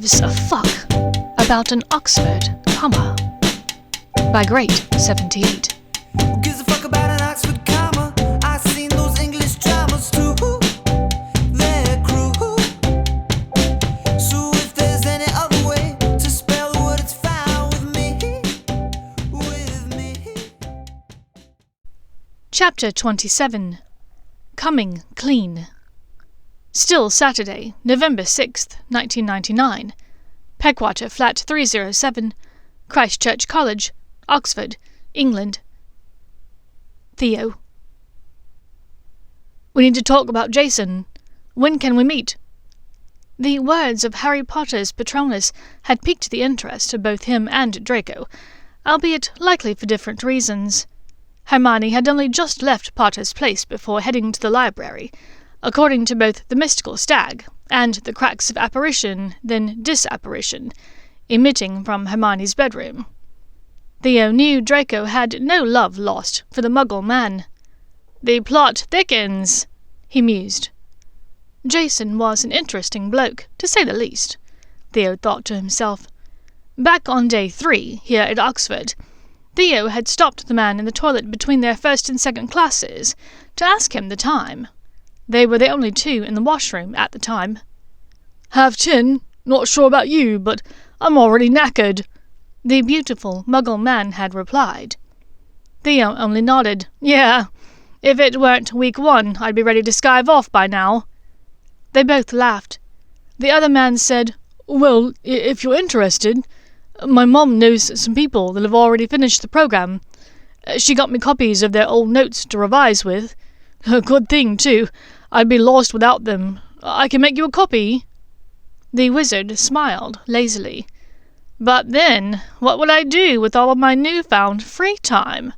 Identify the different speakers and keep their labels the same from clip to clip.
Speaker 1: gives a fuck about an Oxford comma? By Great 78.
Speaker 2: Who gives a fuck about an Oxford comma? I've seen those English dramas too. They're cruel. So if there's any other way to spell the word, it's fine with me. With me.
Speaker 1: Chapter 27. Coming Clean. Still Saturday, November 6th, 1999. Pegwater Flat 307, Christchurch College, Oxford, England. Theo. We need to talk about Jason. When can we meet? The words of Harry Potter's Patronus had piqued the interest of both him and Draco, albeit likely for different reasons. Hermione had only just left Potter's place before heading to the library, according to both the mystical stag and the cracks of apparition, then disapparition, emitting from Hermione's bedroom. Theo knew Draco had no love lost for the Muggle man. "The plot thickens," he mused. Jason was an interesting bloke, to say the least, Theo thought to himself. Back on day 3, here at Oxford, Theo had stopped the man in the toilet between their first and second classes to ask him the time. They were the only two in the washroom at the time. "10. Not sure about you, but I'm already knackered," the beautiful Muggle man had replied. Theo only nodded. "Yeah, if it weren't week 1, I'd be ready to skive off by now." They both laughed. The other man said, "Well, if you're interested, my mom knows some people that have already finished the program. She got me copies of their old notes to revise with. A good thing, too. I'd be lost without them. I can make you a copy." The wizard smiled lazily. "But then, what would I do with all of my newfound free time?"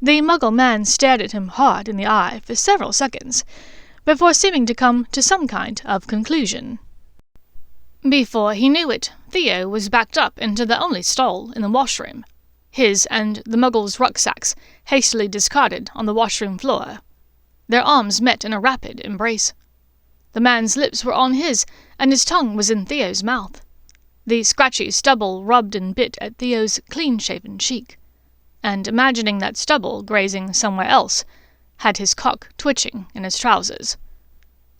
Speaker 1: The Muggle man stared at him hard in the eye for several seconds, before seeming to come to some kind of conclusion. Before he knew it, Theo was backed up into the only stall in the washroom, his and the Muggle's rucksacks hastily discarded on the washroom floor. Their arms met in a rapid embrace. The man's lips were on his, and his tongue was in Theo's mouth. The scratchy stubble rubbed and bit at Theo's clean-shaven cheek, and imagining that stubble grazing somewhere else, had his cock twitching in his trousers.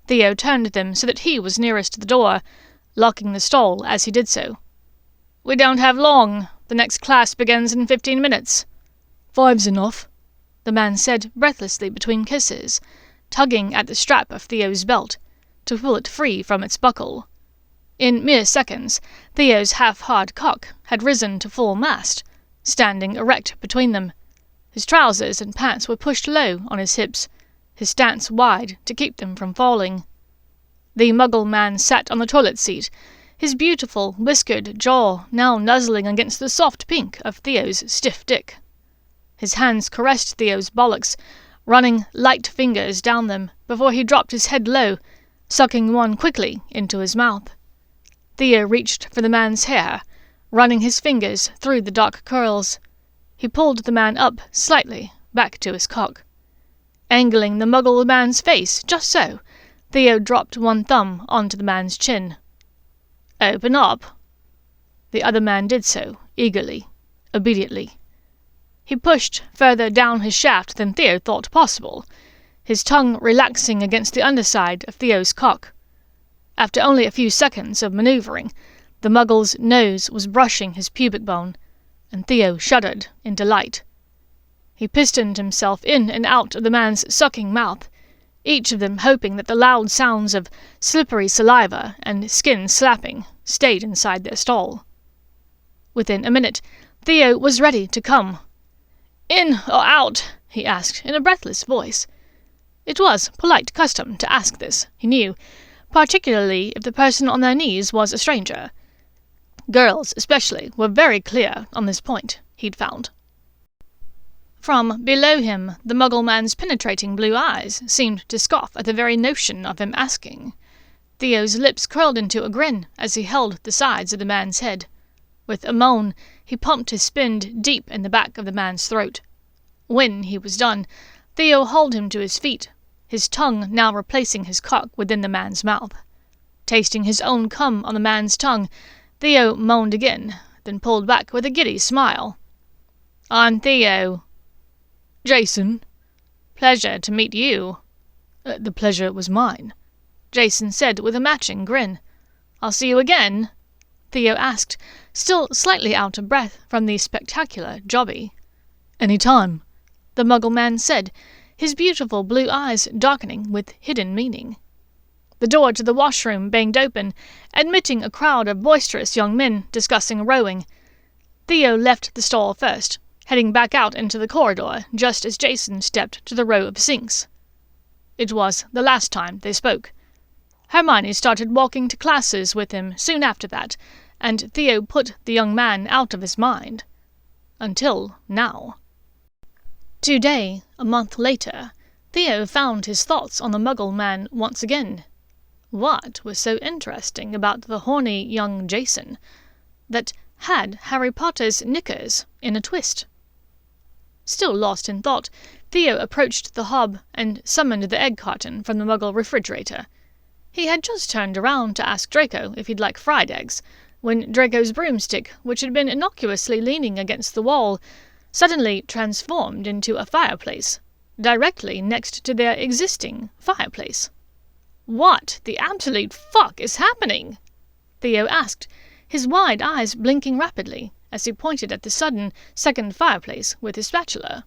Speaker 1: Theo turned them so that he was nearest to the door, locking the stall as he did so. "We don't have long. The next class begins in 15 minutes. 5's enough," the man said breathlessly between kisses, tugging at the strap of Theo's belt, to pull it free from its buckle. In mere seconds, Theo's half-hard cock had risen to full mast, standing erect between them. His trousers and pants were pushed low on his hips, his stance wide to keep them from falling. The Muggle man sat on the toilet seat, his beautiful, whiskered jaw now nuzzling against the soft pink of Theo's stiff dick. His hands caressed Theo's bollocks, running light fingers down them before he dropped his head low, sucking one quickly into his mouth. Theo reached for the man's hair, running his fingers through the dark curls. He pulled the man up slightly, back to his cock. Angling the Muggle man's face just so, Theo dropped one thumb onto the man's chin. "Open up." The other man did so, eagerly, obediently. He pushed further down his shaft than Theo thought possible, his tongue relaxing against the underside of Theo's cock. After only a few seconds of manoeuvring, the Muggle's nose was brushing his pubic bone, and Theo shuddered in delight. He pistoned himself in and out of the man's sucking mouth, each of them hoping that the loud sounds of slippery saliva and skin slapping stayed inside their stall. Within a minute, Theo was ready to come. "In or out?" he asked in a breathless voice. It was polite custom to ask this, he knew, particularly if the person on their knees was a stranger. Girls, especially, were very clear on this point, he'd found. From below him, the Muggle man's penetrating blue eyes seemed to scoff at the very notion of him asking. Theo's lips curled into a grin as he held the sides of the man's head. With a moan, he pumped his spinde deep in the back of the man's throat. When he was done, Theo hauled him to his feet, his tongue now replacing his cock within the man's mouth. Tasting his own cum on the man's tongue, Theo moaned again, then pulled back with a giddy smile. "I'm Theo."
Speaker 3: "Jason."
Speaker 1: "Pleasure to meet you."
Speaker 3: The pleasure was mine,"
Speaker 1: Jason said with a matching grin. "I'll see you again?" Theo asked, still slightly out of breath from the spectacular jobby.
Speaker 3: "Any time,"
Speaker 1: the Muggle man said, his beautiful blue eyes darkening with hidden meaning. The door to the washroom banged open, admitting a crowd of boisterous young men discussing rowing. Theo left the stall first, heading back out into the corridor just as Jason stepped to the row of sinks. It was the last time they spoke. Hermione started walking to classes with him soon after that, and Theo put the young man out of his mind. Until now. Today, a month later, Theo found his thoughts on the Muggle man once again. What was so interesting about the horny young Jason that had Harry Potter's knickers in a twist? Still lost in thought, Theo approached the hob and summoned the egg carton from the Muggle refrigerator. He had just turned around to ask Draco if he'd like fried eggs, when Draco's broomstick, which had been innocuously leaning against the wall, suddenly transformed into a fireplace, directly next to their existing fireplace. "What the absolute fuck is happening?" Theo asked, his wide eyes blinking rapidly as he pointed at the sudden second fireplace with his spatula.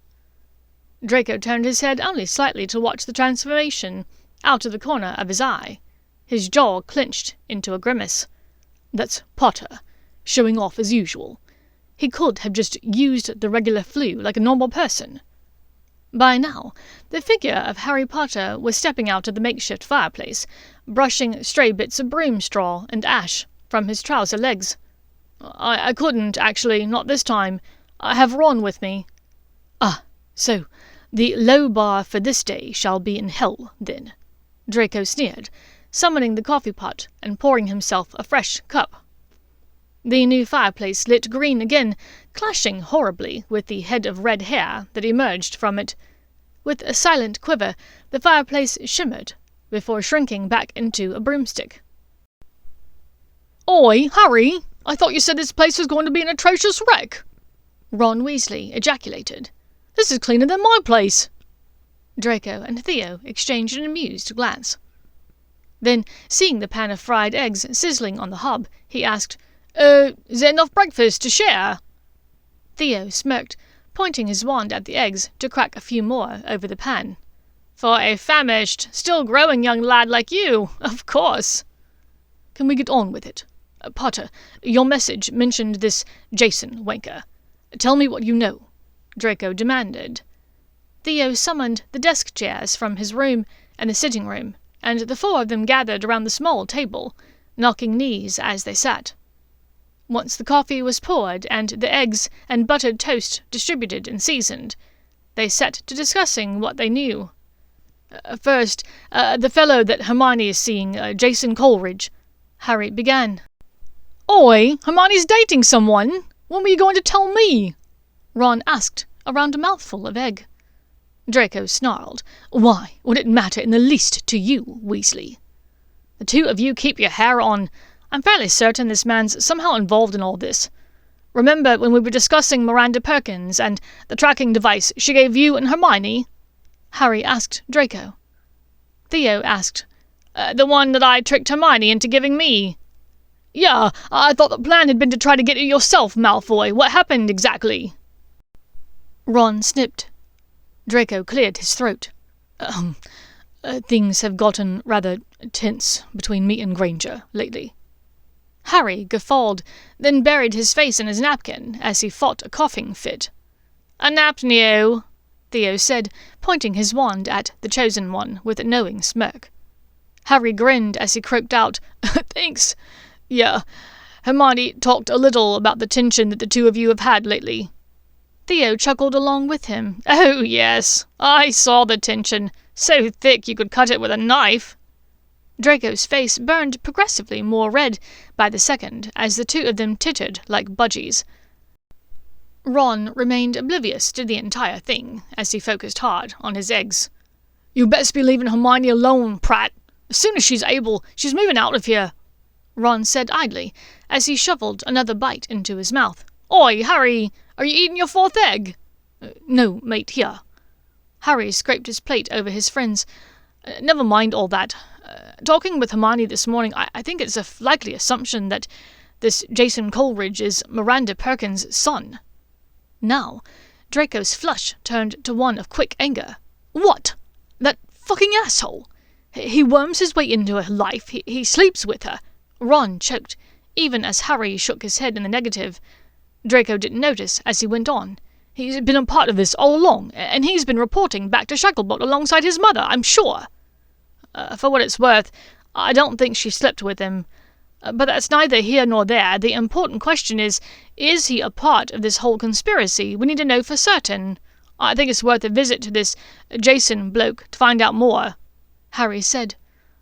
Speaker 1: Draco turned his head only slightly to watch the transformation out of the corner of his eye, his jaw clenched into a grimace.
Speaker 3: "That's Potter, showing off as usual. He could have just used the regular flue like a normal person."
Speaker 1: By now, the figure of Harry Potter was stepping out of the makeshift fireplace, brushing stray bits of broom straw and ash from his trouser legs. I couldn't, actually, not this time. I have Ron with me."
Speaker 3: "Ah, so the low bar for this day shall be in hell, then,"
Speaker 1: Draco sneered, summoning the coffee pot and pouring himself a fresh cup. The new fireplace lit green again, clashing horribly with the head of red hair that emerged from it. With a silent quiver, the fireplace shimmered, before shrinking back into a broomstick.
Speaker 3: "Oi, Harry! I thought you said this place was going to be an atrocious wreck!"
Speaker 1: Ron Weasley ejaculated.
Speaker 3: "This is cleaner than my place!"
Speaker 1: Draco and Theo exchanged an amused glance. Then, seeing the pan of fried eggs sizzling on the hob, he asked, "Is there enough breakfast to share?" Theo smirked, pointing his wand at the eggs to crack a few more over the pan. "For a famished, still-growing young lad like you, of course."
Speaker 3: "Can we get on with it? Potter, your message mentioned this Jason wanker. Tell me what you know,"
Speaker 1: Draco demanded. Theo summoned the desk chairs from his room and the sitting room, and the four of them gathered around the small table, knocking knees as they sat. Once the coffee was poured and the eggs and buttered toast distributed and seasoned, they set to discussing what they knew.
Speaker 3: First, the fellow that Hermione is seeing, Jason Coleridge," Harry began.
Speaker 1: "Oi, Hermione's dating someone! When were you going to tell me?" Ron asked, around a mouthful of egg.
Speaker 3: Draco snarled. "Why would it matter in the least to you, Weasley?"
Speaker 1: "The two of you keep your hair on. I'm fairly certain this man's somehow involved in all this. Remember when we were discussing Miranda Perkins and the tracking device she gave you and Hermione?" Harry asked Draco. Theo asked, "The one that I tricked Hermione into giving me?"
Speaker 3: "Yeah, I thought the plan had been to try to get it yourself, Malfoy. What happened exactly?"
Speaker 1: Ron snipped.
Speaker 3: Draco cleared his throat. Things have gotten rather tense between me and Granger lately."
Speaker 1: Harry guffawed, then buried his face in his napkin as he fought a coughing fit. "A napneo," Theo said, pointing his wand at the chosen one with a knowing smirk. Harry grinned as he croaked out, "Thanks. Yeah, Hermione talked a little about the tension that the two of you have had lately." Theo chuckled along with him. "Oh, yes, I saw the tension. So thick you could cut it with a knife." Draco's face burned progressively more red by the second as the two of them tittered like budgies. Ron remained oblivious to the entire thing as he focused hard on his eggs.
Speaker 3: "You best be leaving Hermione alone, Pratt. As soon as she's able, she's moving out of here," Ron said idly, as he shoveled another bite into his mouth. "Oi, Harry, are you eating your fourth egg?" "No, mate, here." Harry scraped his plate over his friend's. "Never mind all that. Talking with Hermione this morning, I think it's a likely assumption that this Jason Coleridge is Miranda Perkins' son." Now, Draco's flush turned to one of quick anger. "What? That fucking asshole! He worms his way into her life, he sleeps with her." Ron choked, even as Harry shook his head in the negative. Draco didn't notice as he went on. "He's been a part of this all along, and he's been reporting back to Shacklebolt alongside his mother, I'm sure. For what it's worth, I don't think she slept with him. But that's neither here nor there. The important question is he a part of this whole conspiracy? We need to know for certain. I think it's worth a visit to this Jason bloke to find out more," Harry said.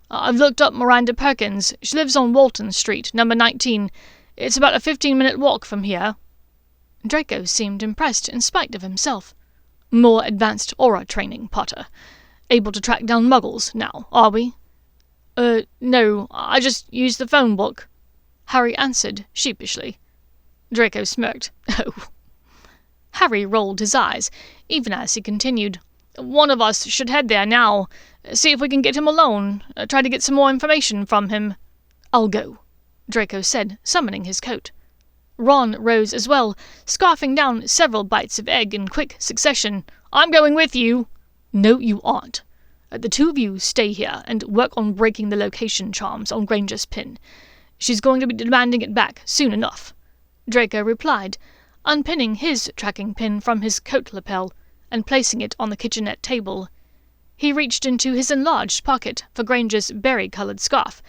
Speaker 3: "I've looked up Miranda Perkins. She lives on Walton Street, number 19. It's about a 15-minute walk from here." Draco seemed impressed in spite of himself. "More advanced aura training, Potter. Able to track down muggles now, are we?" No, I just used the phone book," Harry answered sheepishly. Draco smirked. "Oh." Harry rolled his eyes, even as he continued. "One of us should head there now. See if we can get him alone. Try to get some more information from him." "I'll go," Draco said, summoning his coat. Ron rose as well, scarfing down several bites of egg in quick succession. "I'm going with you." "No, you aren't. The two of you stay here and work on breaking the location charms on Granger's pin. She's going to be demanding it back soon enough," Draco replied, unpinning his tracking pin from his coat lapel and placing it on the kitchenette table. He reached into his enlarged pocket for Granger's berry-coloured scarf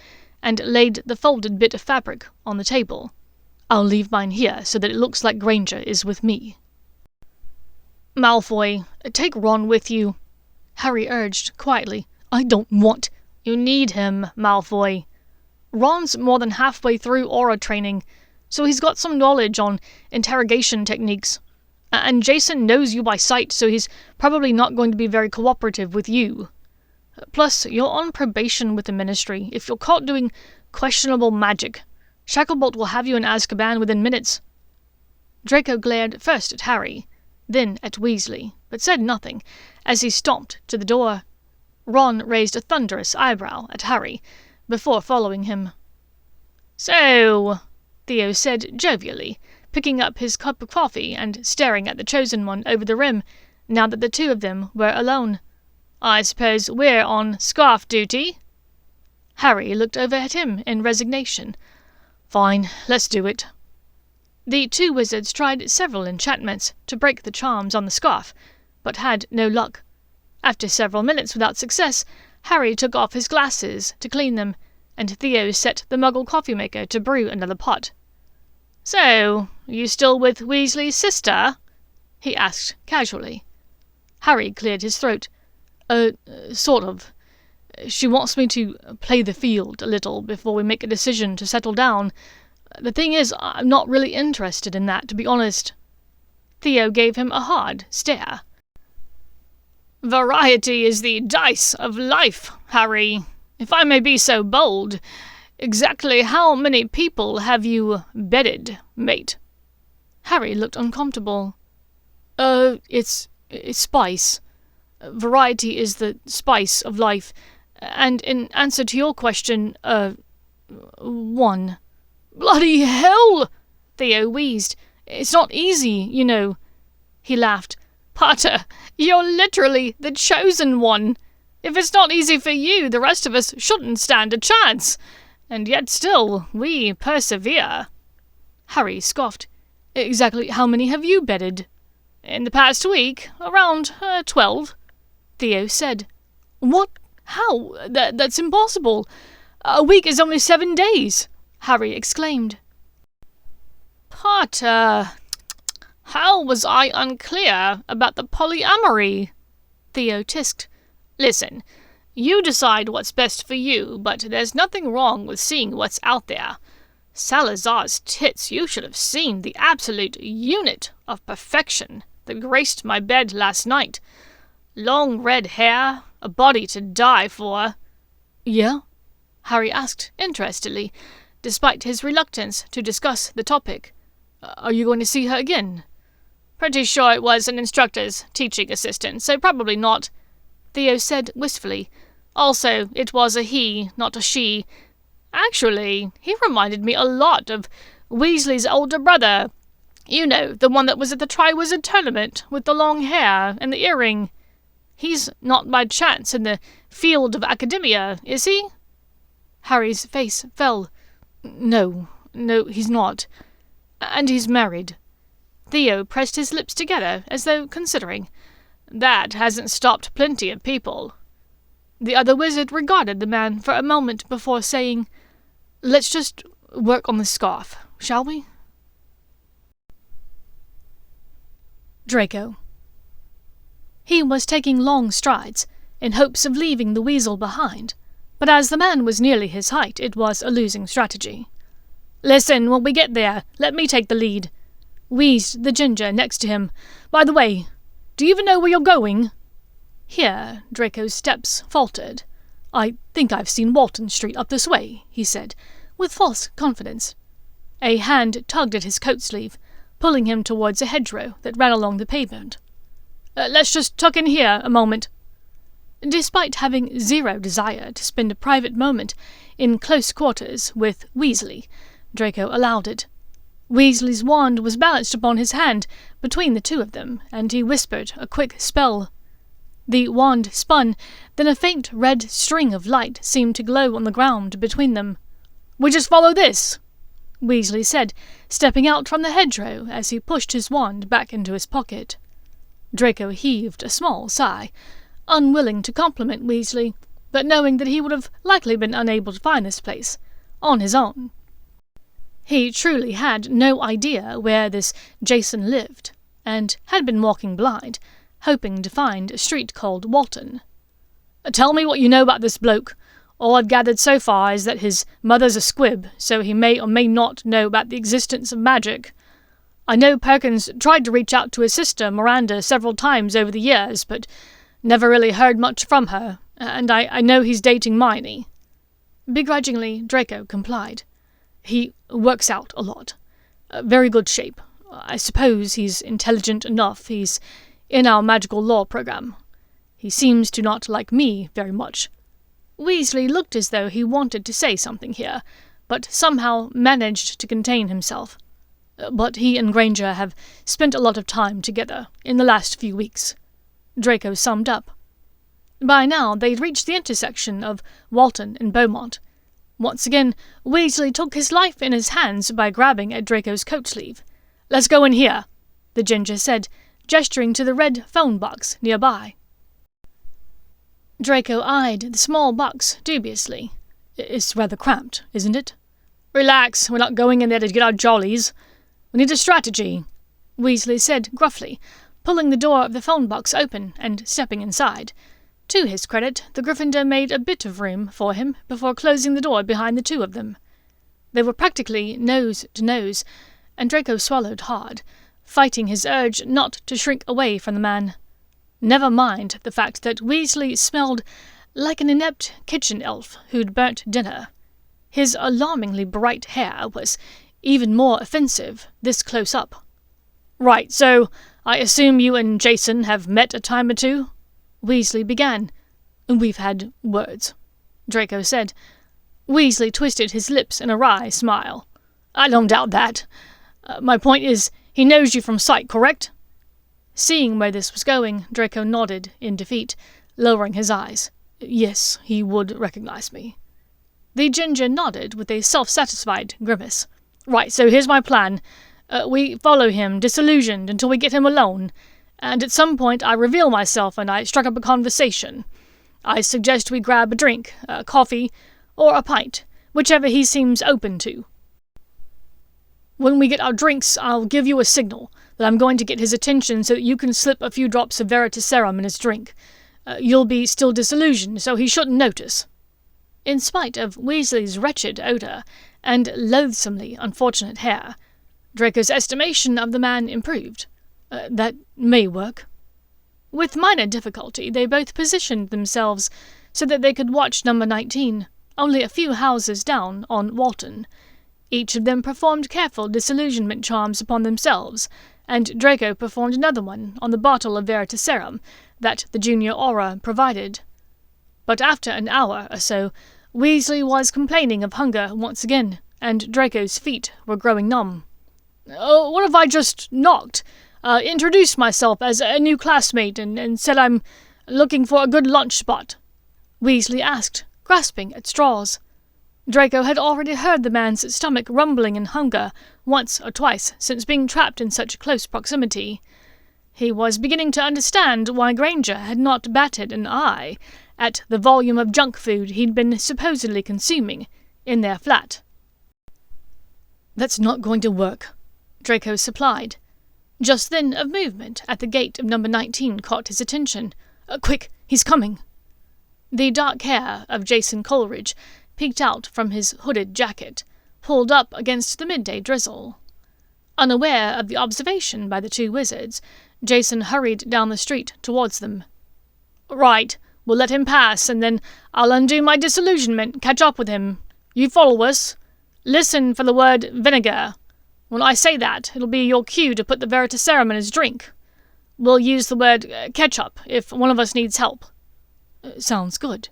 Speaker 3: and laid the folded bit of fabric on the table. "I'll leave mine here so that it looks like Granger is with me." "Malfoy, take Ron with you," Harry urged quietly. "I don't want—" "You need him, Malfoy. Ron's more than halfway through aura training, so he's got some knowledge on interrogation techniques. And Jason knows you by sight, so he's probably not going to be very cooperative with you. Plus, you're on probation with the Ministry. If you're caught doing questionable magic, Shacklebolt will have you in Azkaban within minutes." Draco glared first at Harry, then at Weasley, but said nothing as he stomped to the door. Ron raised a thunderous eyebrow at Harry before following him. "So," Theo said jovially, picking up his cup of coffee and staring at the chosen one over the rim, now that the two of them were alone. "I suppose we're on scarf duty?" Harry looked over at him in resignation. "Fine, let's do it." The two wizards tried several enchantments to break the charms on the scarf, but had no luck. After several minutes without success, Harry took off his glasses to clean them, and Theo set the Muggle coffee maker to brew another pot. "So, you still with Weasley's sister?" he asked casually. Harry cleared his throat. Sort of. She wants me to play the field a little before we make a decision to settle down. The thing is, I'm not really interested in that, to be honest." Theo gave him a hard stare. "Variety is the dice of life, Harry. If I may be so bold, exactly how many people have you bedded, mate?" Harry looked uncomfortable. It's spice. Variety is the spice of life. And in answer to your question, 1. "Bloody hell!" Theo wheezed. "It's not easy, you know." He laughed. "Potter, you're literally the chosen one. If it's not easy for you, the rest of us shouldn't stand a chance. And yet still, we persevere." Harry scoffed. "Exactly how many have you bedded?" "In the past week, around 12, Theo said. "What? How? That's impossible. A week is only 7 days," Harry exclaimed. "Potter, how was I unclear about the polyamory?" Theo tisked. "Listen, you decide what's best for you, but there's nothing wrong with seeing what's out there. Salazar's tits, you should have seen the absolute unit of perfection that graced my bed last night. Long red hair, a body to die for." Yeah? Harry asked interestedly, despite his reluctance to discuss the topic. Are you going to see her again? Pretty sure it was an instructor's teaching assistant, so probably not, Theo said wistfully. Also, it was a he, not a she. Actually, he reminded me a lot of Weasley's older brother. You know, the one that was at the Triwizard Tournament, with the long hair and the earring. He's not by chance in the field of academia, is he? Harry's face fell. No, he's not. And he's married. Theo pressed his lips together, as though considering. That hasn't stopped plenty of people. The other wizard regarded the man for a moment before saying, Let's just work on the scarf, shall we? Draco. He was taking long strides, in hopes of leaving the weasel behind, but as the man was nearly his height, it was a losing strategy. Listen, when we get there, let me take the lead, wheezed the ginger next to him. By the way, do you even know where you're going? Here, Draco's steps faltered. I think I've seen Walton Street up this way, he said, with false confidence. A hand tugged at his coat sleeve, pulling him towards a hedgerow that ran along the pavement. Let's just tuck in here a moment. Despite having zero desire to spend a private moment in close quarters with Weasley, Draco allowed it. Weasley's wand was balanced upon his hand between the two of them, and he whispered a quick spell. The wand spun, then a faint red string of light seemed to glow on the ground between them. We just follow this, Weasley said, stepping out from the hedgerow as he pushed his wand back into his pocket. Draco heaved a small sigh, unwilling to compliment Weasley, but knowing that he would have likely been unable to find this place on his own. He truly had no idea where this Jason lived, and had been walking blind, hoping to find a street called Walton. Tell me what you know about this bloke. All I've gathered so far is that his mother's a squib, so he may or may not know about the existence of magic. I know Perkins tried to reach out to his sister, Miranda, several times over the years, but never really heard much from her, and I know he's dating Miney. Begrudgingly, Draco complied. He works out a lot. Very good shape. I suppose he's intelligent enough. He's in our magical law program. He seems to not like me very much. Weasley looked as though he wanted to say something here, but somehow managed to contain himself. But he and Granger have spent a lot of time together in the last few weeks, Draco summed up. By now they'd reached the intersection of Walton and Beaumont. Once again, Weasley took his life in his hands by grabbing at Draco's coat sleeve. Let's go in here, the ginger said, gesturing to the red phone box nearby. Draco eyed the small box dubiously. It's rather cramped, isn't it? Relax, we're not going in there to get our jollies. We need a strategy, Weasley said gruffly, pulling the door of the phone box open and stepping inside. To his credit, the Gryffindor made a bit of room for him before closing the door behind the two of them. They were practically nose to nose, and Draco swallowed hard, fighting his urge not to shrink away from the man. Never mind the fact that Weasley smelled like an inept kitchen elf who'd burnt dinner. His alarmingly bright hair was even more offensive this close up. Right, so I assume you and Jason have met a time or two? Weasley began. We've had words, Draco said. Weasley twisted his lips in a wry smile. I don't doubt that. My point is, he knows you from sight, correct? Seeing where this was going, Draco nodded in defeat, lowering his eyes. Yes, he would recognize me. The ginger nodded with a self-satisfied grimace. Right, so here's my plan. We follow him, disillusioned, until we get him alone, and at some point I reveal myself and I strike up a conversation. I suggest we grab a drink, coffee, or a pint, whichever he seems open to. When we get our drinks, I'll give you a signal that I'm going to get his attention so that you can slip a few drops of Veritaserum in his drink. You'll be still disillusioned, so he shouldn't notice. In spite of Weasley's wretched odour and loathsomely unfortunate hair, Draco's estimation of the man improved. That may work. With minor difficulty, they both positioned themselves
Speaker 1: so that they could watch number 19, only a few houses down on Walton. Each of them performed careful disillusionment charms upon themselves, and Draco performed another one on the bottle of Veritaserum that the junior aura provided. But after an hour or so, Weasley was complaining of hunger once again, and Draco's feet were growing numb. What if I just knocked, introduced myself as a new classmate, and said I'm looking for a good lunch spot?" Weasley asked, grasping at straws. Draco had already heard the man's stomach rumbling in hunger once or twice since being trapped in such close proximity. He was beginning to understand why Granger had not batted an eye at the volume of junk food he'd been supposedly consuming in their flat. "That's not going to work," Draco supplied. Just then a movement at the gate of number 19 caught his attention. "Quick, he's coming!" The dark hair of Jason Coleridge peeked out from his hooded jacket, pulled up against the midday drizzle. Unaware of the observation by the two wizards, Jason hurried down the street towards them. "Right, we'll let him pass, and then I'll undo my disillusionment, catch up with him. You follow us. Listen for the word vinegar. When I say that, it'll be your cue to put the Veritaserum in his drink. We'll use the word ketchup if one of us needs help." "Sounds good,"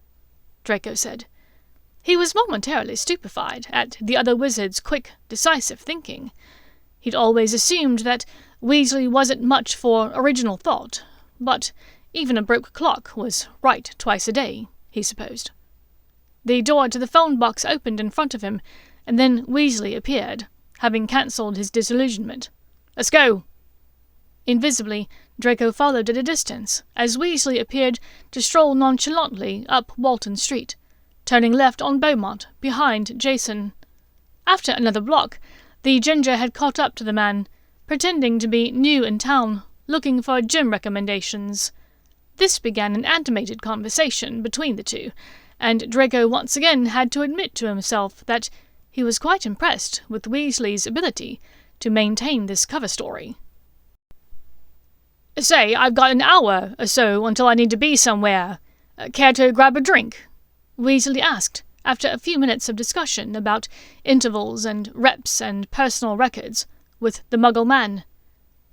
Speaker 1: Draco said. He was momentarily stupefied at the other wizard's quick, decisive thinking. He'd always assumed that Weasley wasn't much for original thought, but even a broke clock was right twice a day, he supposed. The door to the phone box opened in front of him, and then Weasley appeared, having cancelled his disillusionment. "Let's go!" Invisibly, Draco followed at a distance, as Weasley appeared to stroll nonchalantly up Walton Street, turning left on Beaumont, behind Jason. After another block, the ginger had caught up to the man, pretending to be new in town, looking for gym recommendations. This began an animated conversation between the two, and Draco once again had to admit to himself that he was quite impressed with Weasley's ability to maintain this cover story. "Say, I've got an hour or so until I need to be somewhere. Care to grab a drink?" Weasley asked, after a few minutes of discussion about intervals and reps and personal records with the Muggle man.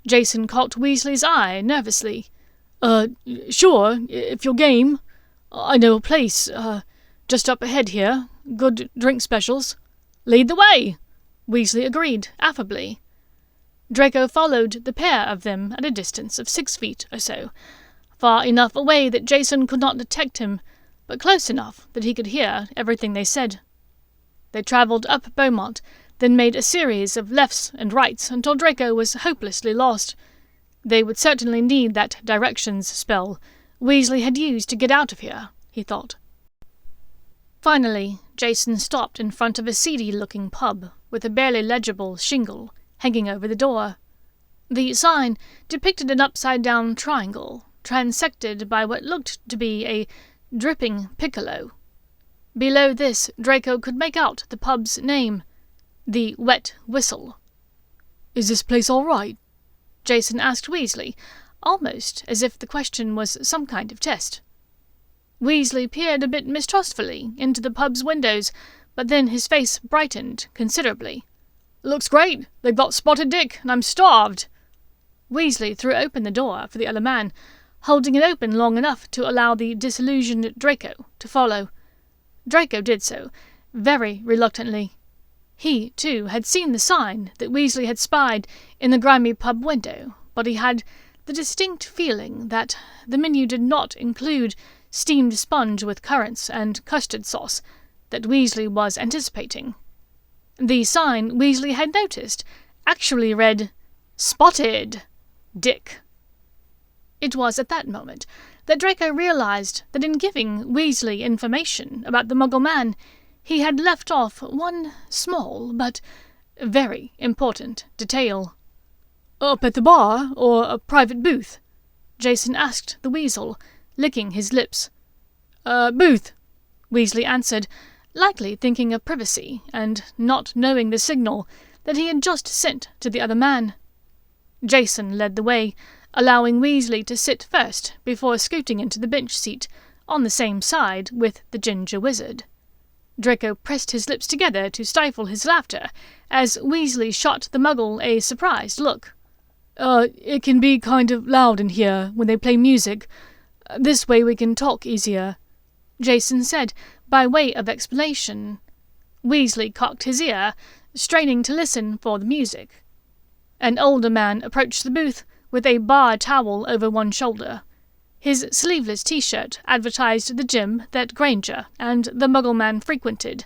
Speaker 1: Jason caught Weasley's eye nervously. Sure, if you're game. I know a place, just up ahead here. Good drink specials." "Lead the way," Weasley agreed affably. Draco followed the pair of them at a distance of 6 feet or so, far enough away that Jason could not detect him, but close enough that he could hear everything they said. They travelled up Beaumont, then made a series of lefts and rights until Draco was hopelessly lost. They would certainly need that directions spell Weasley had used to get out of here, he thought. Finally, Jason stopped in front of a seedy-looking pub with a barely legible shingle hanging over the door. The sign depicted an upside-down triangle, transected by what looked to be a dripping piccolo. Below this, Draco could make out the pub's name, the Wet Whistle. "Is this place all right?" Jason asked Weasley, almost as if the question was some kind of test. Weasley peered a bit mistrustfully into the pub's windows, but then his face brightened considerably. "Looks great. They've got Spotted Dick, and I'm starved." Weasley threw open the door for the other man, holding it open long enough to allow the disillusioned Draco to follow. Draco did so, very reluctantly. He, too, had seen the sign that Weasley had spied in the grimy pub window, but he had the distinct feeling that the menu did not include steamed sponge with currants and custard sauce that Weasley was anticipating. The sign, Weasley had noticed, actually read, "Spotted Dick." It was at that moment that Draco realized that in giving Weasley information about the Muggle man, he had left off one small but very important detail. "Up at the bar, or a private booth?" Jason asked the weasel, licking his lips. Booth," Weasley answered, likely thinking of privacy, and not knowing the signal that he had just sent to the other man. Jason led the way, allowing Weasley to sit first before scooting into the bench seat on the same side with the ginger wizard. Draco pressed his lips together to stifle his laughter, as Weasley shot the Muggle a surprised look. It can be kind of loud in here when they play music. This way we can talk easier," Jason said, by way of explanation. Weasley cocked his ear, straining to listen for the music. An older man approached the booth with a bar towel over one shoulder. His sleeveless t-shirt advertised the gym that Granger and the Muggle man frequented.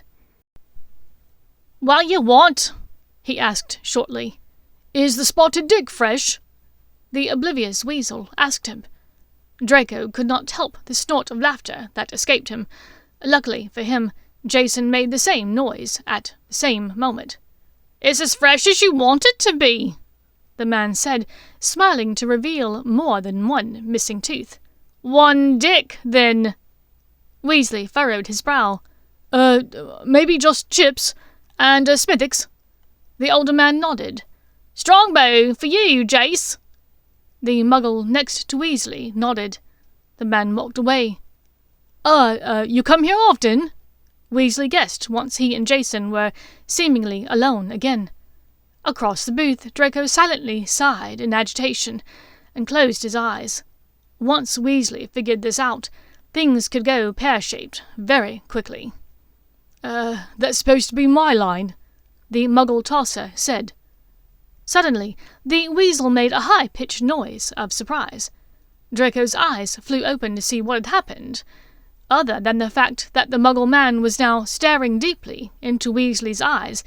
Speaker 1: "What you want?" he asked shortly. "Is the spotted dick fresh?" the oblivious weasel asked him. Draco could not help the snort of laughter that escaped him. Luckily for him, Jason made the same noise at the same moment. "It's as fresh as you want it to be," the man said, smiling to reveal more than one missing tooth. "One dick, then." Weasley furrowed his brow. Maybe just chips, and Smithwick's." The older man nodded. "Strongbow for you, Jace." The Muggle next to Weasley nodded. The man walked away. You come here often?" Weasley guessed once he and Jason were seemingly alone again. Across the booth, Draco silently sighed in agitation and closed his eyes. Once Weasley figured this out, things could go pear-shaped very quickly. That's supposed to be my line," the Muggle tosser said. Suddenly, the weasel made a high-pitched noise of surprise. Draco's eyes flew open to see what had happened. Other than the fact that the Muggle man was now staring deeply into Weasley's eyes,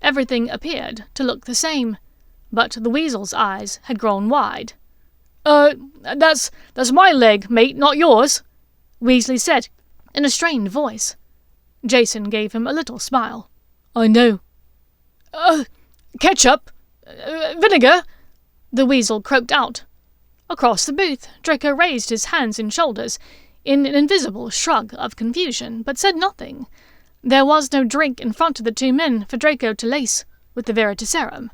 Speaker 1: everything appeared to look the same, but the weasel's eyes had grown wide. That's my leg, mate, not yours," Weasley said in a strained voice. Jason gave him a little smile. "I know." Ketchup? Vinegar?" the weasel croaked out. Across the booth, Draco raised his hands and shoulders in an invisible shrug of confusion, but said nothing. There was no drink in front of the two men for Draco to lace with the Veritaserum.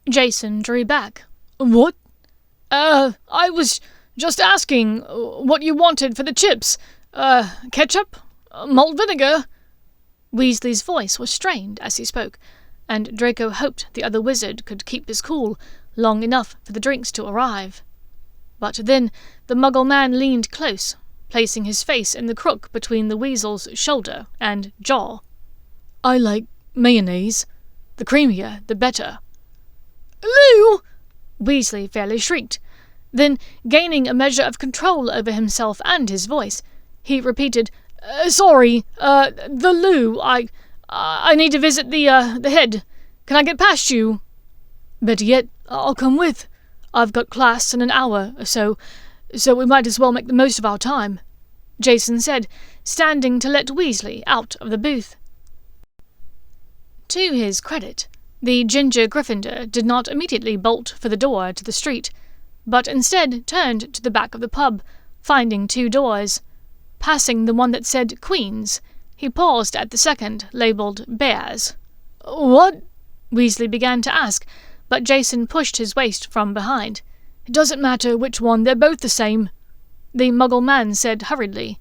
Speaker 1: Jason drew back. "What?" I was just asking what you wanted for the chips. Ketchup? Malt vinegar?" Weasley's voice was strained as he spoke, and Draco hoped the other wizard could keep his cool long enough for the drinks to arrive. But then the Muggle man leaned close, placing his face in the crook between the weasel's shoulder and jaw. "I like mayonnaise. The creamier, the better." "Lou!" Weasley fairly shrieked. Then, gaining a measure of control over himself and his voice, he repeated, "Sorry, the Lou, I need to visit the head. Can I get past you?" "Better yet, I'll come with. I've got class in an hour or so we might as well make the most of our time," Jason said, standing to let Weasley out of the booth. To his credit, the ginger Gryffindor did not immediately bolt for the door to the street, but instead turned to the back of the pub, finding two doors. Passing the one that said Queen's, he paused at the second, labelled Bears. "What?" Weasley began to ask, but Jason pushed his waist from behind. "It doesn't matter which one, they're both the same," the Muggle man said hurriedly.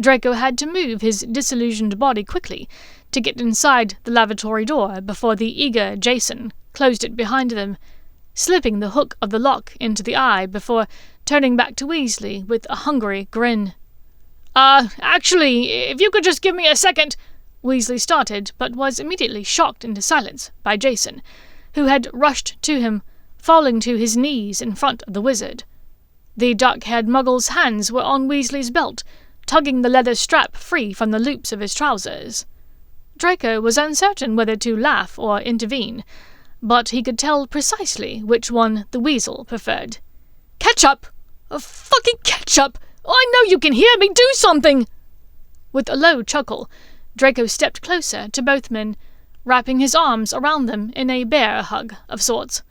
Speaker 1: Draco had to move his disillusioned body quickly to get inside the lavatory door before the eager Jason closed it behind them, slipping the hook of the lock into the eye before turning back to Weasley with a hungry grin. Actually, if you could just give me a second," Weasley started, but was immediately shocked into silence by Jason, who had rushed to him, falling to his knees in front of the wizard. The dark-haired Muggle's hands were on Weasley's belt, tugging the leather strap free from the loops of his trousers. Draco was uncertain whether to laugh or intervene, but he could tell precisely which one the weasel preferred. "Ketchup! Fucking ketchup! I know you can hear me! Do something!" With a low chuckle, Draco stepped closer to both men, wrapping his arms around them in a bear hug of sorts.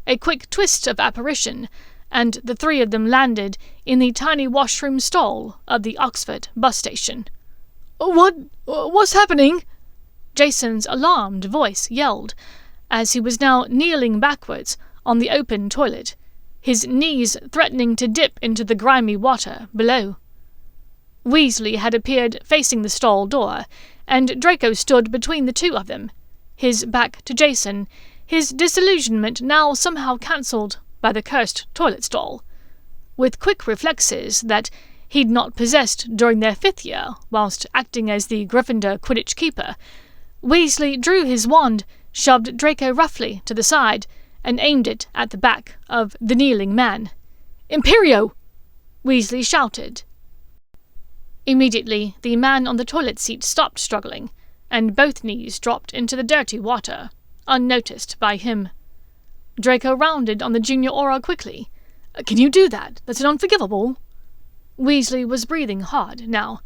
Speaker 1: A quick twist of apparition, and the three of them landed in the tiny washroom stall of the Oxford bus station. What's happening?" Jason's alarmed voice yelled, as he was now kneeling backwards on the open toilet, his knees threatening to dip into the grimy water below.
Speaker 3: Weasley had appeared facing the stall door, and Draco stood between the two of them, his back to Jason, his disillusionment now somehow cancelled by the cursed toilet stall. With quick reflexes that he'd not possessed during their 5th year whilst acting as the Gryffindor Quidditch keeper, Weasley drew his wand, shoved Draco roughly to the side, and aimed it at the back of the kneeling man. "Imperio!" Weasley shouted. Immediately, the man on the toilet seat stopped struggling, and both knees dropped into the dirty water, unnoticed by him. Draco rounded on the junior Auror quickly. "Can you do that? That's an unforgivable." Weasley was breathing hard now.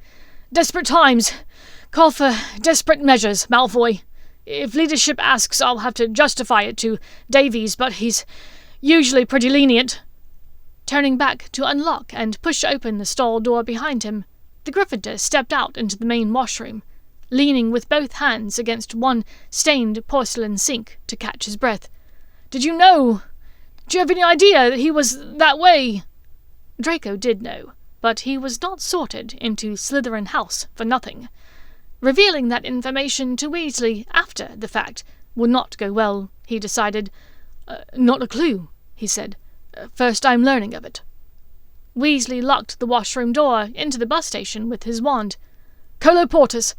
Speaker 3: "Desperate times call for desperate measures, Malfoy. If leadership asks, I'll have to justify it to Davies, but he's usually pretty lenient." Turning back to unlock and push open the stall door behind him, the Gryffindor stepped out into the main washroom, leaning with both hands against one stained porcelain sink to catch his breath. Did you have any idea that he was that way?" Draco did know, but he was not sorted into Slytherin House for nothing. Revealing that information to Weasley after the fact would not go well, he decided. "Not a clue," he said. "First I'm learning of it." Weasley locked the washroom door into the bus station with his wand. "Colloportus!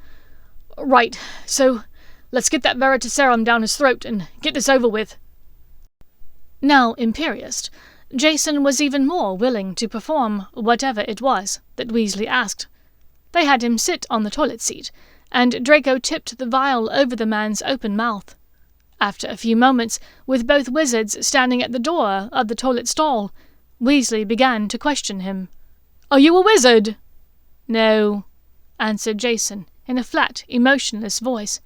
Speaker 3: Right, so let's get that Veritaserum down his throat and get this over with." Now imperious, Jason was even more willing to perform whatever it was that Weasley asked. They had him sit on the toilet seat, and Draco tipped the vial over the man's open mouth. After a few moments, with both wizards standing at the door of the toilet stall, Weasley began to question him. "Are you a wizard?" "No," answered Jason in a flat, emotionless voice.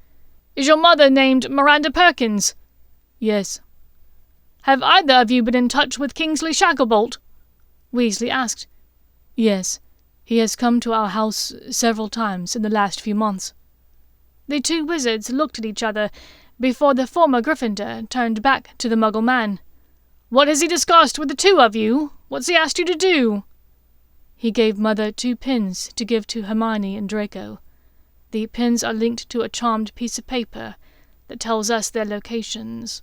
Speaker 3: "Is your mother named Miranda Perkins?" "Yes." "Have either of you been in touch with Kingsley Shacklebolt?" Weasley asked. "Yes. He has come to our house several times in the last few months." The two wizards looked at each other before the former Gryffindor turned back to the Muggle man. "What has he discussed with the two of you? What's he asked you to do?" "He gave Mother 2 pins to give to Hermione and Draco. The pins are linked to a charmed piece of paper that tells us their locations.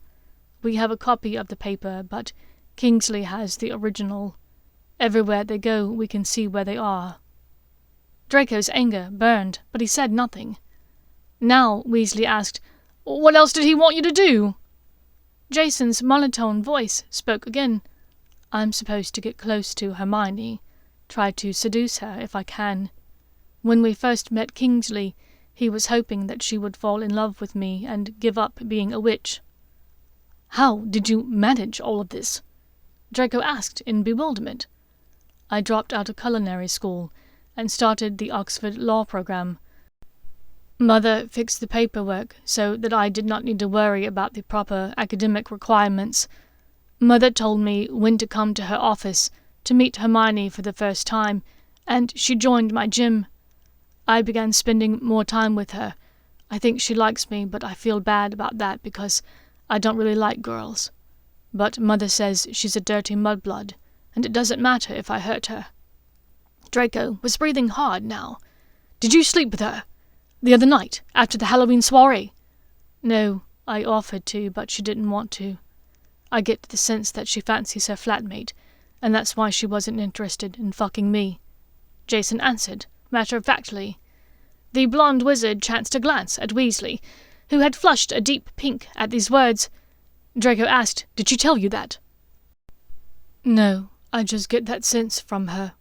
Speaker 3: We have a copy of the paper, but Kingsley has the original. Everywhere they go, we can see where they are." Draco's anger burned, but he said nothing. Now Weasley asked, "What else did he want you to do?" Jason's monotone voice spoke again. "I'm supposed to get close to Hermione, try to seduce her if I can. When we first met Kingsley, he was hoping that she would fall in love with me and give up being a witch." "How did you manage all of this?" Draco asked in bewilderment. "I dropped out of culinary school and started the Oxford Law program. Mother fixed the paperwork so that I did not need to worry about the proper academic requirements. Mother told me when to come to her office to meet Hermione for the first time, and she joined my gym. I began spending more time with her. I think she likes me, but I feel bad about that because I don't really like girls. But Mother says she's a dirty mudblood, and it doesn't matter if I hurt her." Draco was breathing hard now. "Did you sleep with her? The other night, after the Halloween soiree?" "No, I offered to, but she didn't want to. I get the sense that she fancies her flatmate, and that's why she wasn't interested in fucking me," Jason answered, matter-of-factly. The blonde wizard chanced a glance at Weasley, who had flushed a deep pink at these words. Draco asked, "Did she tell you that?" "No, I just get that sense from her."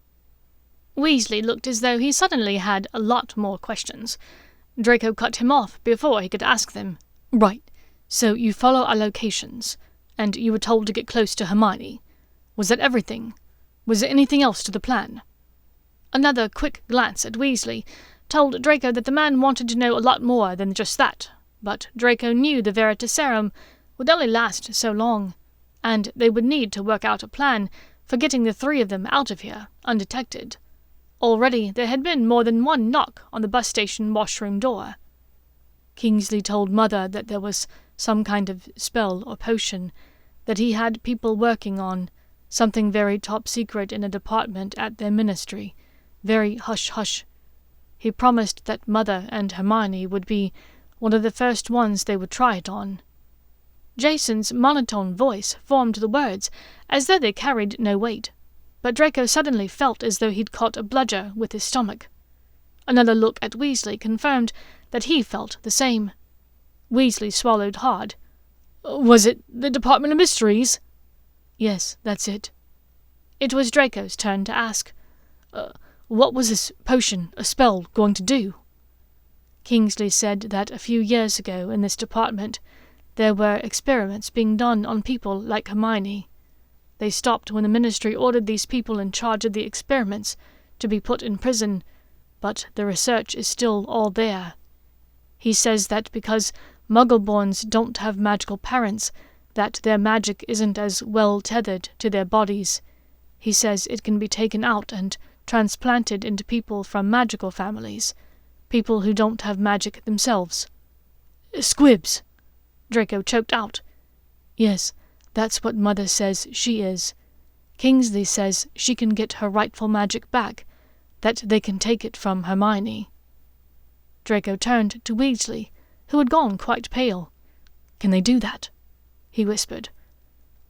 Speaker 3: Weasley looked as though he suddenly had a lot more questions. Draco cut him off before he could ask them. "Right, so you follow our locations, and you were told to get close to Hermione. Was that everything? Was there anything else to the plan?" Another quick glance at Weasley told Draco that the man wanted to know a lot more than just that, but Draco knew the Veritaserum would only last so long, and they would need to work out a plan for getting the 3 of them out of here, undetected. Already there had been more than one knock on the bus station washroom door. Kingsley told Mother that there was some kind of spell or potion that he had people working on, something very top secret in a department at their ministry,
Speaker 1: very hush-hush. He promised that Mother and Hermione would be one of the first ones they would try it on. Jason's monotone voice formed the words as though they carried no weight, but Draco suddenly felt as though he'd caught a bludger with his stomach. Another look at Weasley confirmed that he felt the same. Weasley swallowed hard. "Was it the Department of Mysteries?" "Yes, that's it." It was Draco's turn to ask, "What was this potion, a spell, going to do?" Kingsley said that a few years ago in this department there were experiments being done on people like Hermione. They stopped when the Ministry ordered these people in charge of the experiments to be put in prison, but the research is still all there. He says that because Muggleborns don't have magical parents, that their magic isn't as well tethered to their bodies. He says it can be taken out and transplanted into people from magical families, people who don't have magic themselves. "Squibs," Draco choked out. "Yes, that's what Mother says she is. Kingsley says she can get her rightful magic back, that they can take it from Hermione." Draco turned to Weasley, who had gone quite pale. "Can they do that?" he whispered.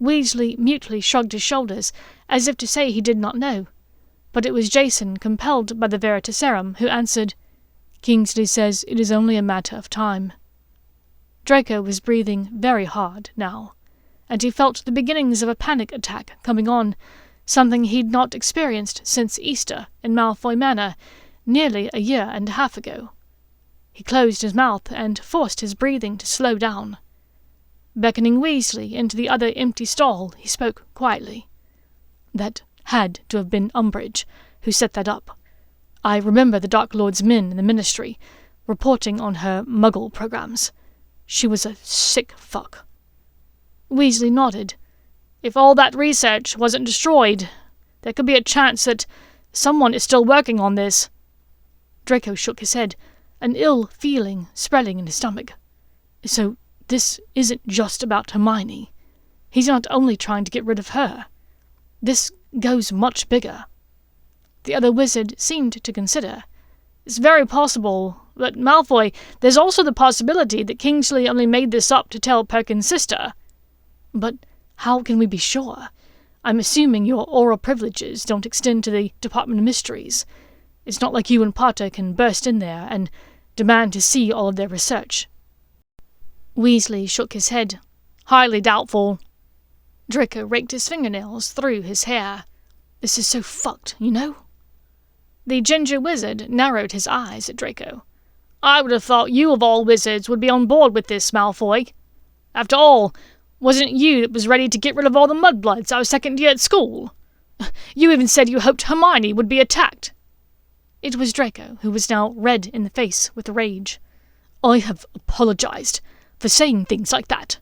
Speaker 1: Weasley mutely shrugged his shoulders, as if to say he did not know, but it was Jason, compelled by the Veritaserum, who answered, "Kingsley says it is only a matter of time." Draco was breathing very hard now, and he felt the beginnings of a panic attack coming on, something he'd not experienced since Easter in Malfoy Manor, nearly a year and a half ago. He closed his mouth and forced his breathing to slow down. Beckoning Weasley into the other empty stall, he spoke quietly. "That had to have been Umbridge who set that up. I remember the Dark Lord's men in the Ministry reporting on her Muggle programs. She was a sick fuck." Weasley nodded. "If all that research wasn't destroyed, there could be a chance that someone is still working on this." Draco shook his head, an ill feeling spreading in his stomach. "So this isn't just about Hermione. He's not only trying to get rid of her. This goes much bigger." The other wizard seemed to consider. "It's very possible, but Malfoy, there's also the possibility that Kingsley only made this up to tell Perkins' sister." "But how can we be sure? I'm assuming your aura privileges don't extend to the Department of Mysteries. It's not like you and Potter can burst in there and demand to see all of their research." Weasley shook his head. "Highly doubtful." Draco raked his fingernails through his hair. "This is so fucked, you know?" The ginger wizard narrowed his eyes at Draco. "I would have thought you of all wizards would be on board with this, Malfoy. After all, wasn't it you that was ready to get rid of all the mudbloods our second year at school? You even said you hoped Hermione would be attacked." It was Draco, who was now red in the face with rage. "I have apologized for saying things like that.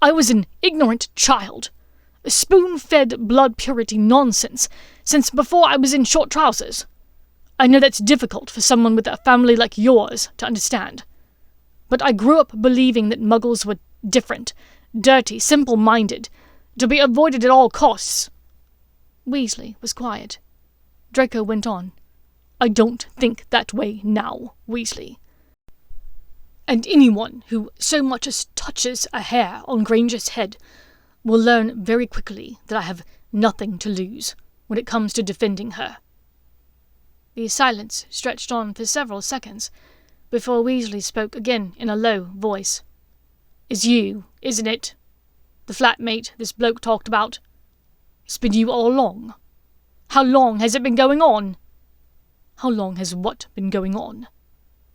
Speaker 1: I was an ignorant child. Spoon-fed blood purity nonsense since before I was in short trousers. I know that's difficult for someone with a family like yours to understand. But I grew up believing that Muggles were different, dirty, simple-minded, to be avoided at all costs." Weasley was quiet. Draco went on. "I don't think that way now, Weasley. And anyone who so much as touches a hair on Granger's head will learn very quickly that I have nothing to lose when it comes to defending her." The silence stretched on for several seconds before Weasley spoke again in a low voice. "It's you, isn't it? The flatmate this bloke talked about. It's been you all along. How long has it been going on?" "How long has what been going on?"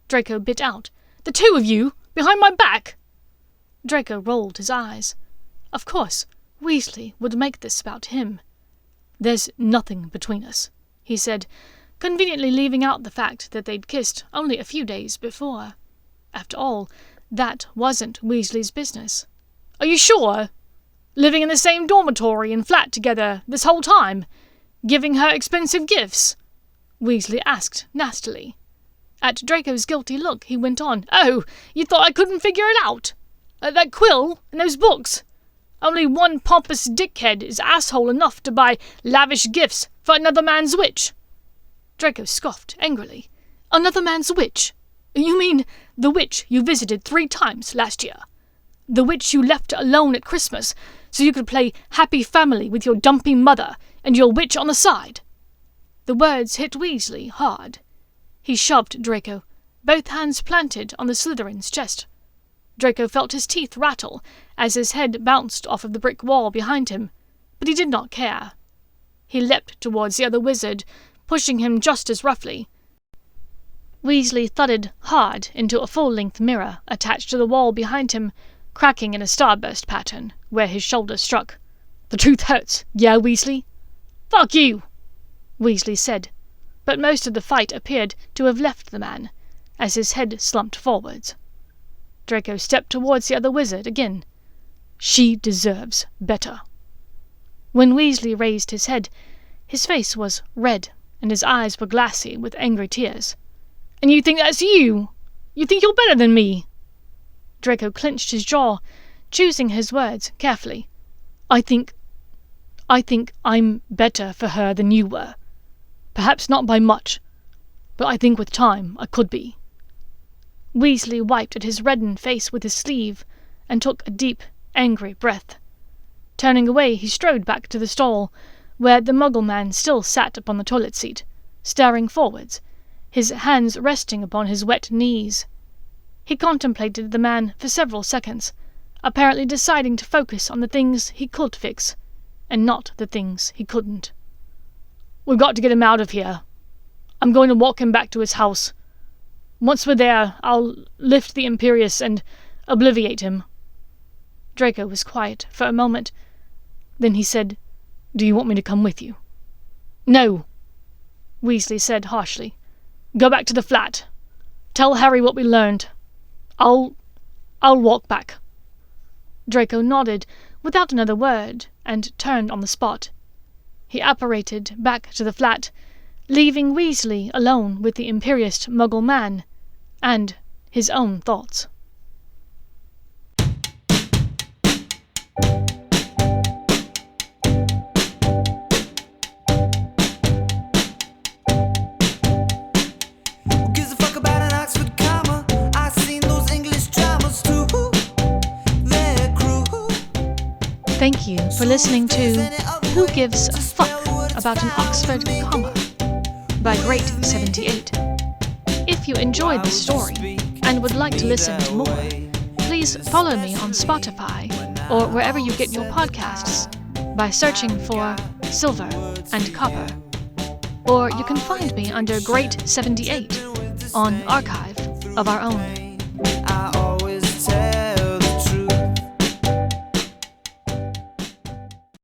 Speaker 1: Draco bit out. "The two of you, behind my back?" Draco rolled his eyes. Of course, Weasley would make this about him. "There's nothing between us," he said, conveniently leaving out the fact that they'd kissed only a few days before. After all, that wasn't Weasley's business. "Are you sure? Living in the same dormitory and flat together this whole time? Giving her expensive gifts?" Weasley asked nastily. At Draco's guilty look, he went on. "Oh, you thought I couldn't figure it out? That quill and those books? Only one pompous dickhead is asshole enough to buy lavish gifts for another man's witch."
Speaker 3: Draco scoffed angrily. Another man's witch? You mean the witch you visited 3 times last year? The witch you left alone at Christmas so you could play happy family with your dumpy mother and your witch on the side? The words hit Weasley hard. He shoved Draco, both hands planted on the Slytherin's chest. Draco felt his teeth rattle as his head bounced off of the brick wall behind him, but he did not care. He leapt towards the other wizard, pushing him just as roughly. Weasley thudded hard into a full-length mirror attached to the wall behind him, cracking in a starburst pattern where his shoulder struck. The truth hurts, yeah, Weasley? Fuck you, Weasley said, but most of the fight appeared to have left the man, as his head slumped forwards. Draco stepped towards the other wizard again. She deserves better. When Weasley raised his head, his face was red and his eyes were glassy with angry tears. And you think that's you? You think you're better than me? Draco clenched his jaw, choosing his words carefully. I think I'm better for her than you were. Perhaps not by much, but I think with time I could be. Weasley wiped at his reddened face with his sleeve and took a deep, angry breath. Turning away, he strode back to the stall, where the Muggle man still sat upon the toilet seat, staring forwards, his hands resting upon his wet knees. He contemplated the man for several seconds, apparently deciding to focus on the things he could fix, and not the things he couldn't. We've got to get him out of here. I'm going to walk him back to his house. Once we're there, I'll lift the Imperius and obliviate him. Draco was quiet for a moment. Then he said, Do you want me to come with you? No, Weasley said harshly. Go back to the flat. Tell Harry what we learned. I'll walk back. Draco nodded without another word and turned on the spot. He apparated back to the flat, leaving Weasley alone with the Imperious Muggle man and his own thoughts. Thank you for listening to Who Gives a Fuck About an Oxford Comma by Great78. If you enjoyed the story and would like to listen to more, please follow me on Spotify or wherever you get your podcasts by searching for Silver and Copper. Or you can find me under Great78 on Archive of Our Own.